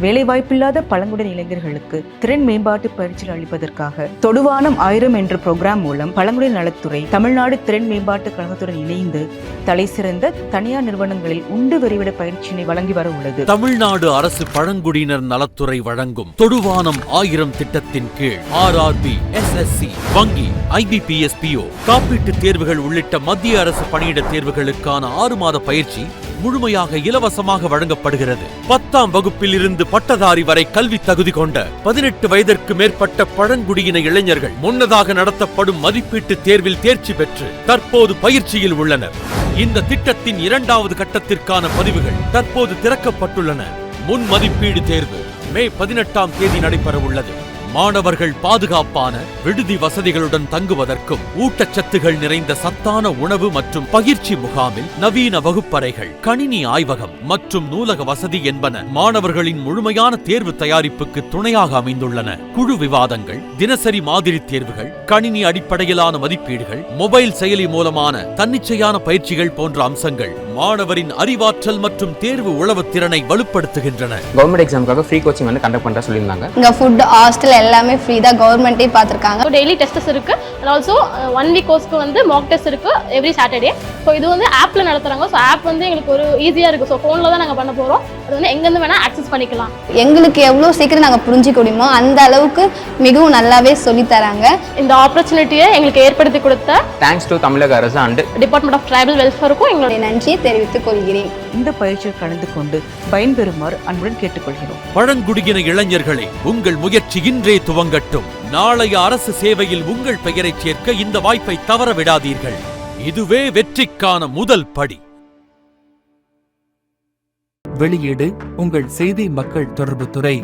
வேலைவாய்ப்பில்லாத பழங்குடியின இளைஞர்களுக்கு திறன் மேம்பாட்டு பயிற்சி அளிப்பதற்காக தொடுவானம் 1000 என்ற புரோகிராம் மூலம் பழங்குடியின நலத்துறை தமிழ்நாடு திறன் மேம்பாட்டு கழகத்துடன் இணைந்து தலைசிறந்த தனியார் நிறுவனங்களில் உண்டு விரைவிட பயிற்சியினை வழங்கி வர உள்ளது. தமிழ்நாடு அரசு பழங்குடியினர் நலத்துறை வழங்கும் தொடுவானம் 1000 திட்டத்தின் கீழ் RRB, SSC, வங்கி, IBPS, PO, காப்பீட்டு தேர்வுகள் உள்ளிட்ட மத்திய அரசு பணியிட தேர்வுகளுக்கான 6 மாத பயிற்சி முழுமையாக இலவசமாக வழங்கப்படுகிறது. 10ஆம் வகுப்பில் இருந்து பட்டதாரி வரை கல்வி தகுதி கொண்ட 18 வயதிற்கு மேற்பட்ட பழங்குடியின இளைஞர்கள் முன்னதாக நடத்தப்படும் மதிப்பீட்டு தேர்வில் தேர்ச்சி பெற்று தற்போது பயிற்சியில் உள்ளனர். இந்த திட்டத்தின் 2வது கட்டத்திற்கான பதிவுகள் தற்போது திறக்கப்பட்டுள்ளன. முன் மதிப்பீடு தேர்வு மே 18ஆம் தேதி நடைபெற உள்ளது. மாணவர்கள் பாதுகாப்பான விடுதி வசதிகளுடன் தங்குவதற்கும் ஊட்டச்சத்துகள் நிறைந்த சத்தான உணவு மற்றும் பயிற்சி முகாமில் நவீன வகுப்பறைகள், கணினி ஆய்வகம் மற்றும் நூலக வசதி என்பன மாணவர்களின் முழுமையான தேர்வு தயாரிப்புக்கு துணையாக அமைந்துள்ளன. குழு விவாதங்கள், தினசரி மாதிரி தேர்வுகள், கணினி அடிப்படையிலான மதிப்பீடுகள், மொபைல் செயலி மூலமான தன்னிச்சையான பயிற்சிகள் போன்ற அம்சங்கள் மாணவரின் அறிவாற்றல் மற்றும் தேர்வு உளவு திறனை வலுப்படுத்துகின்றன. கவர்மெண்ட் எக்ஸாமுக்காக ஃப்ரீ கோச்சிங் கண்டக்ட் பண்ற சொல்லியிருந்தாங்க. இங்க ஃபுட், ஹாஸ்டல் எல்லாமே ஃப்ரீ தான், கவர்மெண்ட்டே பார்த்துருக்காங்க. டெய்லி டெஸ்ட்ஸ் இருக்கு. அண்ட் ஆல்சோ 1 வீக் கோர்ஸ்க்கு மாக் டெஸ்ட் இருக்கு எவ்ரி சாட்டர்டே. ஸோ இது ஆப்ல நடத்துறாங்க. ஸோ ஆப் எங்களுக்கு ஒரு ஈஸியா இருக்கு. ஸோ ஃபோன்ல தான் நாங்கள் பண்ண போறோம். அது எங்கேருந்து வேணா ஆக்சஸ் பண்ணிக்கலாம். எங்களுக்கு எவ்வளோ சீக்கிரம் நாங்கள் புரிஞ்சிக்க முடியுமோ அந்த அளவுக்கு மிகவும் நல்லாவே சொல்லி தராங்க. இந்த ஆப்பர்ச்சுனிட்டியை எங்களுக்கு ஏற்படுத்தி கொடுத்த தேங்க்ஸ் டு தமிழக அரசு அண்ட் டிபார்ட்மெண்ட் ஆஃப் ட்ரைபல் வெல்ஃபேருக்கும் எங்களுடைய நன்றியை தெரிவித்துக் கொள்கிறேன். இந்த பயிற்சியில் கலந்து கொண்டு பயன்பெறுமாறு அன்புடன் கேட்டுக்கொள்கிறோம். பழங்குடியின இளைஞர்களே, உங்கள் முயற்சி இன்றே துவங்கட்டும். நாளைய அரசு சேவையில் உங்கள் பெயரை சேர்க்க இந்த வாய்ப்பை தவற விடாதீர்கள். இதுவே வெற்றிக்கான முதல் படி. வெளியீடு உங்கள் செய்தி மக்கள் தொடர்பு துறை.